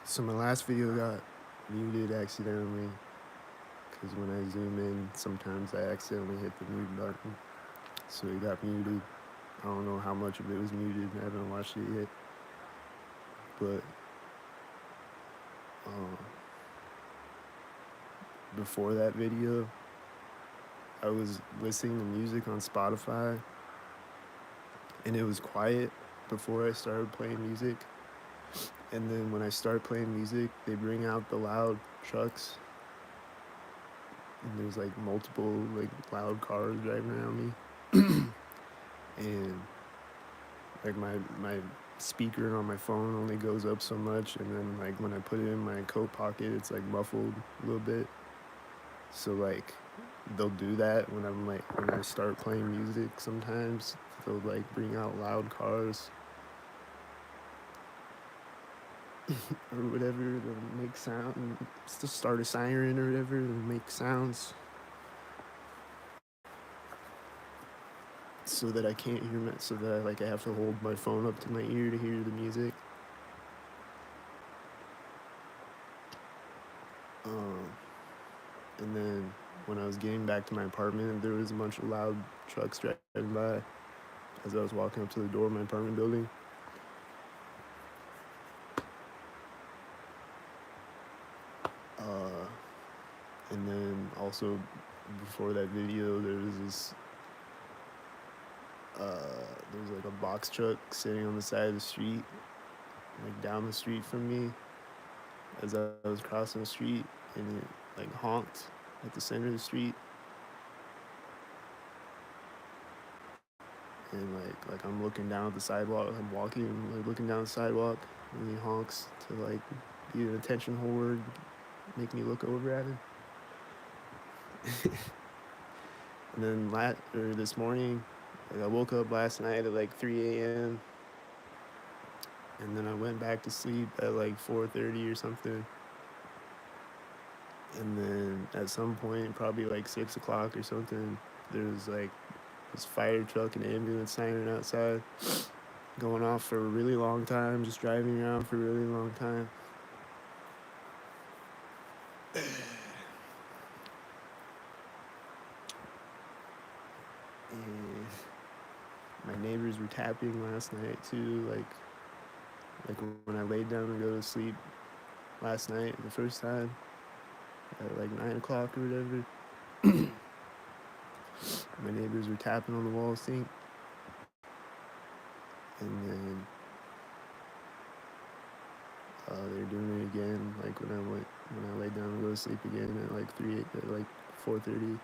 So my last video got muted accidentally because when I zoom in, sometimes I accidentally hit the mute button. So it got muted. I don't know how much of it was muted. I haven't watched it yet. But um, before that video, I was listening to music on Spotify and it was quiet before I started playing music. And then when I start playing music, they bring out the loud trucks and there's like multiple like loud cars driving around me. And like my speaker on my phone only goes up so much, and then like when I put it in my coat pocket, it's like muffled a little bit. So like they'll do that when I start playing music. Sometimes they'll like bring out loud cars or whatever. They'll make sound and start a siren or whatever and make sounds so that I can't hear it. So that I have to hold my phone up to my ear to hear the music. And then when I was getting back to my apartment, there was a bunch of loud trucks driving by as I was walking up to the door of my apartment building. And then also before that video, there was like a box truck sitting on the side of the street, like down the street from me, as I was crossing the street, and it like honked at the center of the street. And like I'm looking down at the sidewalk, I'm walking, like looking down the sidewalk, and he honks to like be an attention whore, make me look over at him. And then this morning, like I woke up last night at like 3 a.m. and then I went back to sleep at like 4:30 or something. And then at some point, probably like 6 o'clock or something, there was like this fire truck and ambulance siren outside going off for a really long time, just driving around for a really long time. And my neighbors were tapping last night too, like when I laid down to go to sleep last night the first time at like 9 o'clock or whatever. My neighbors were tapping on the wall sink, and then they're doing it again like when I laid down to go to sleep again at like 4:30.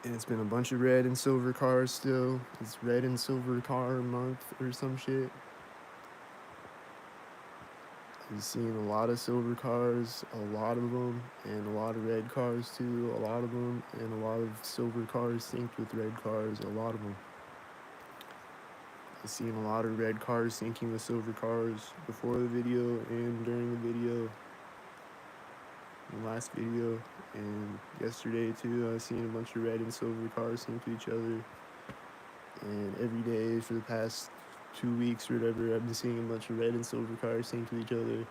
And it's been a bunch of red and silver cars still. It's red and silver car month or some shit. I've seen a lot of silver cars, a lot of them, and a lot of red cars too, a lot of them, and a lot of silver cars synced with red cars, a lot of them. I've seen a lot of red cars syncing with silver cars before the video and during the video. The last video and yesterday too, I've seen a bunch of red and silver cars sync to each other. And every day for the past 2 weeks or whatever, I've been seeing a bunch of red and silver cars sync to each other.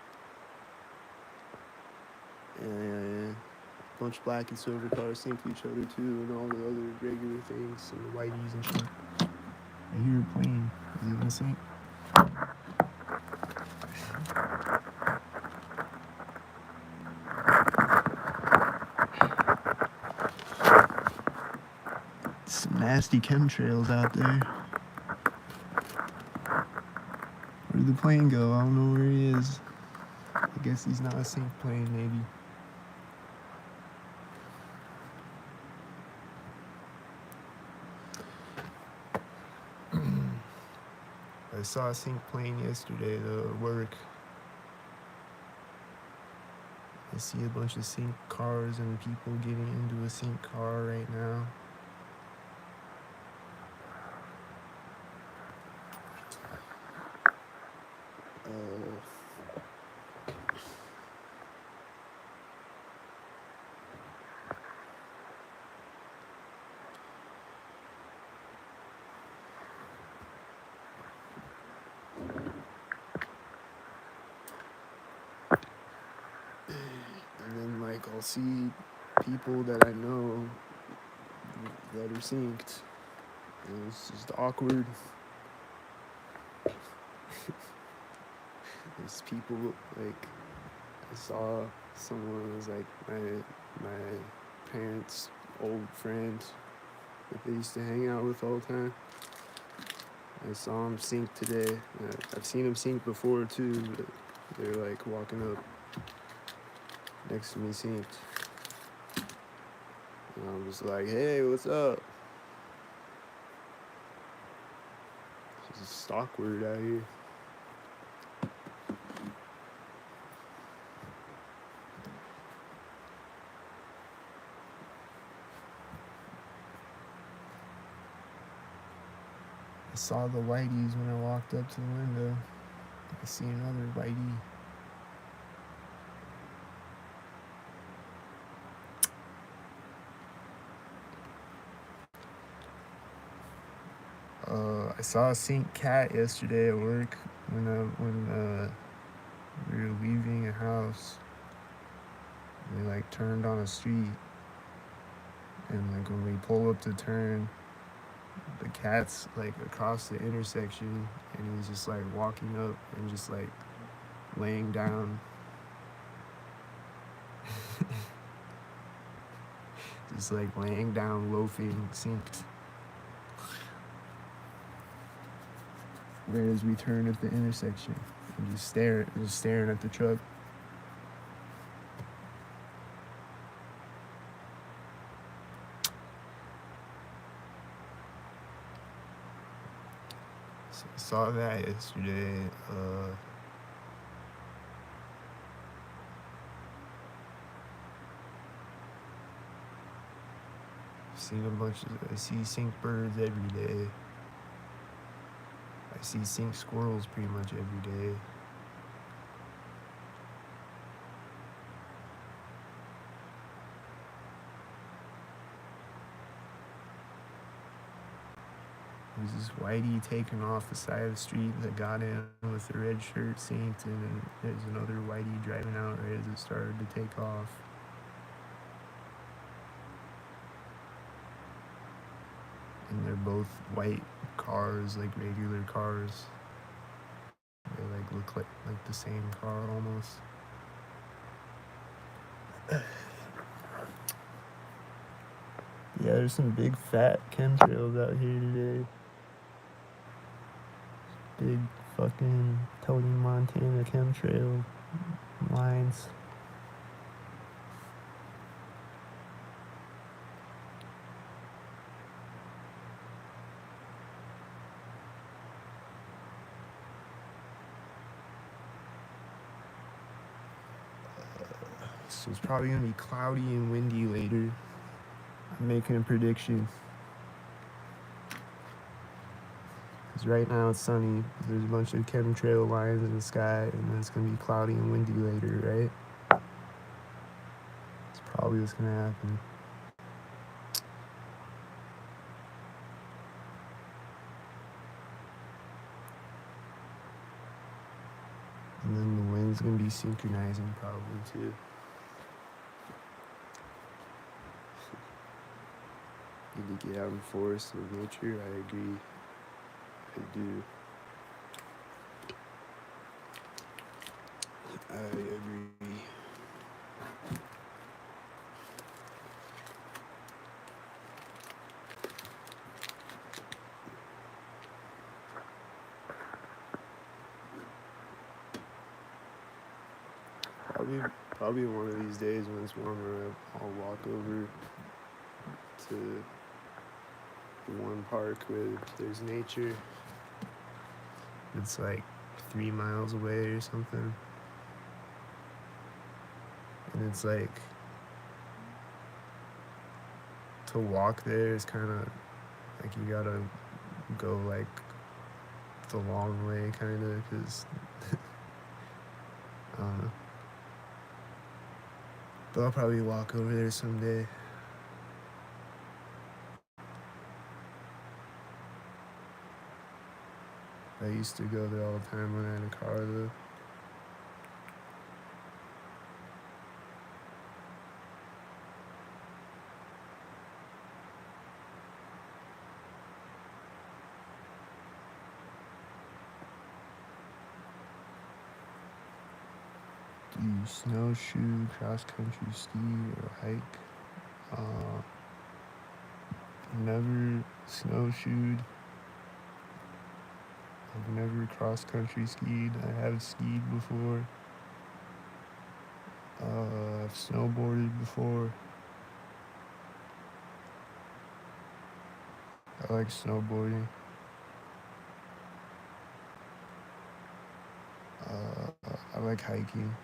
And a bunch of black and silver cars sync to each other too, and all the other regular things, and the whiteys and shit. I hear a plane. Is it gonna sync? Some nasty chemtrails out there. Where'd the plane go? I don't know where he is. I guess he's not a sync plane, maybe. I saw a sync plane yesterday though at work. I see a bunch of sync cars and people getting into a sync car right now. I'll see people that I know that are synced. And it's just awkward. There's people like I saw someone was like my parents' old friend that they used to hang out with all the time. I saw him sync today. I've seen him sync before too, but they're like walking up next to me synced. And I was like, hey, what's up? It's just awkward out here. I saw the whiteys when I walked up to the window. I see another whitey. I saw a sync cat yesterday at work when we were leaving a house. We like turned on a street, and like when we pull up to turn, the cat's like across the intersection, and he's just like walking up and just like laying down. Just like laying down, loafing, synced. Right as we turn at the intersection, and just staring at the truck. So I saw that yesterday. I see sync birds every day. I see sync squirrels pretty much every day. There's this whitey taking off the side of the street that got in with the red shirt synced, and then there's another whitey driving out right as it started to take off. And they're both white cars, like regular cars. They like look like the same car almost. Yeah, there's some big fat chemtrails out here today. Big fucking Tony Montana chemtrail lines. So it's probably gonna be cloudy and windy later. I'm making a prediction. Because right now it's sunny. There's a bunch of chemtrail lines in the sky, and then it's gonna be cloudy and windy later, right? It's probably what's gonna happen. And then the wind's gonna be synchronizing probably too. Need to get out in the forest and nature. I agree. I do. I agree. Probably one of these days when it's warmer, I'll walk over to one park where there's nature. It's like 3 miles away or something. And it's like, to walk there is kind of like you gotta go like the long way, kind of, because I don't know. But I'll probably walk over there someday. I used to go there all the time when I had a car, though. you snowshoe, cross-country ski, or hike? Never snowshoed. I've never cross-country skied. I have skied before. I've snowboarded before. I like snowboarding. I like hiking.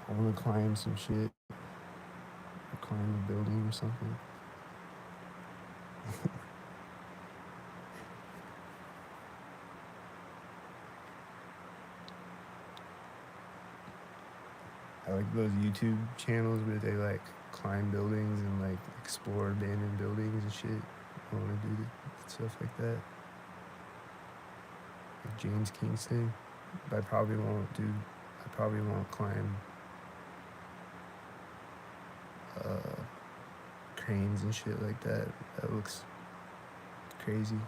I want to climb some shit. Or climb a building or something. I like those YouTube channels where they like climb buildings and like explore abandoned buildings and shit. I want to do stuff like that. Like James Kingston. But I probably won't climb cranes and shit like that. That looks crazy.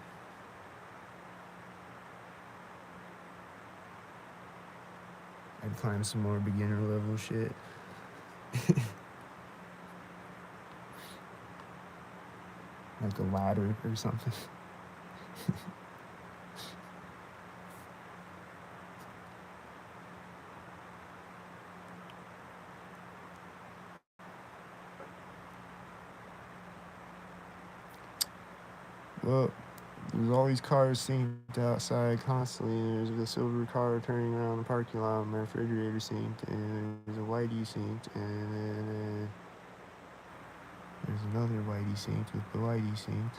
I'd climb some more beginner level shit. Like a ladder or something. Well, there's always cars synced outside constantly, and there's a silver car turning around the parking lot, my refrigerator synced, and there's a whitey synced, and then there's another whitey synced with the whitey synced.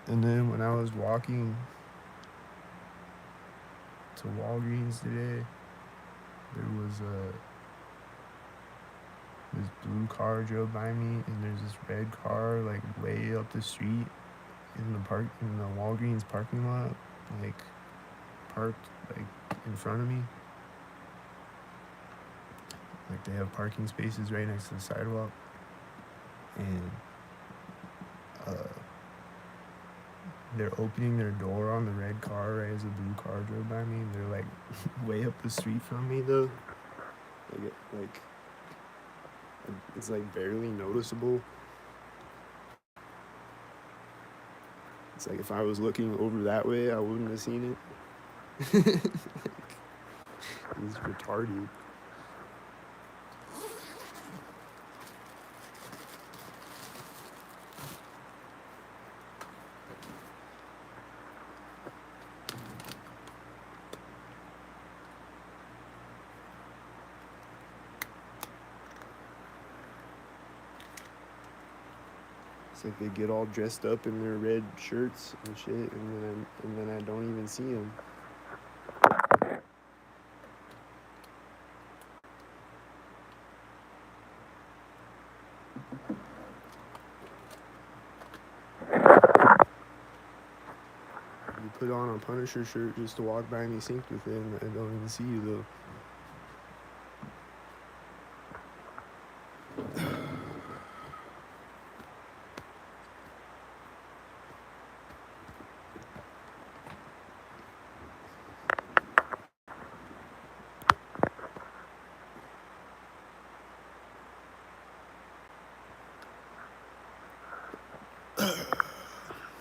And then when I was walking to Walgreens today, there was this blue car drove by me, and there's this red car like way up the street in the Walgreens parking lot, like parked like in front of me. Like they have parking spaces right next to the sidewalk, and they're opening their door on the red car right as the blue car drove by me, and they're like way up the street from me though. Like it's like barely noticeable. It's like if I was looking over that way, I wouldn't have seen it. Like, it's retarded. It's like they get all dressed up in their red shirts and shit, and then I don't even see them. You put on a Punisher shirt just to walk by me synced with it, and I don't even see you though.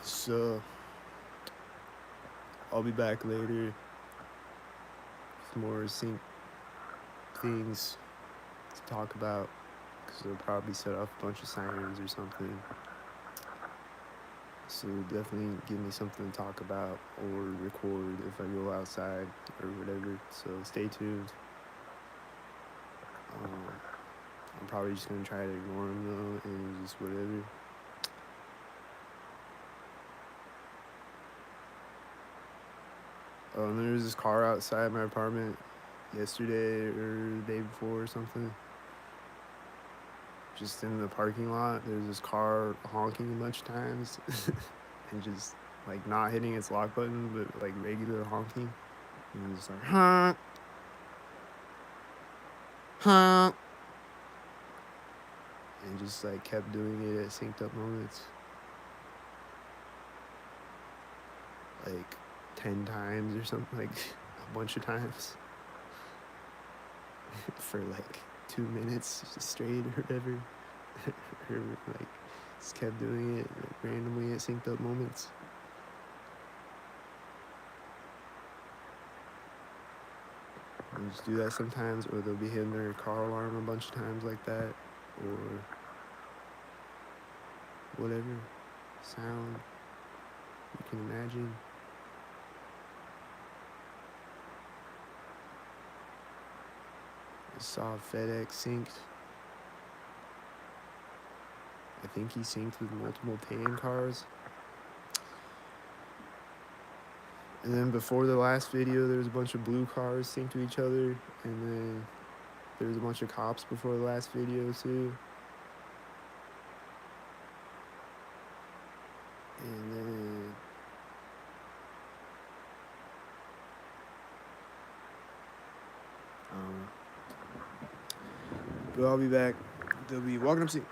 So I'll be back later with more sync things to talk about, because they'll probably set off a bunch of sirens or something. So definitely give me something to talk about or record if I go outside or whatever. So stay tuned. I'm probably just gonna try to ignore them though, and just whatever. There was this car outside my apartment yesterday or the day before or something. Just in the parking lot, there's this car honking a bunch of times and just like not hitting its lock button, but like regular honking. And just like honk, honk, and just like kept doing it at synced up moments. like 10 times or something, like a bunch of times for like 2 minutes straight or whatever. Or like just kept doing it like, randomly at synced up moments. And just do that sometimes, or they'll be hitting their car alarm a bunch of times like that, or whatever sound you can imagine. I saw FedEx synced. I think he synced with multiple tan cars. And then before the last video, there was a bunch of blue cars synced to each other. And then there was a bunch of cops before the last video too. And then but I'll be back. They'll be walking up soon.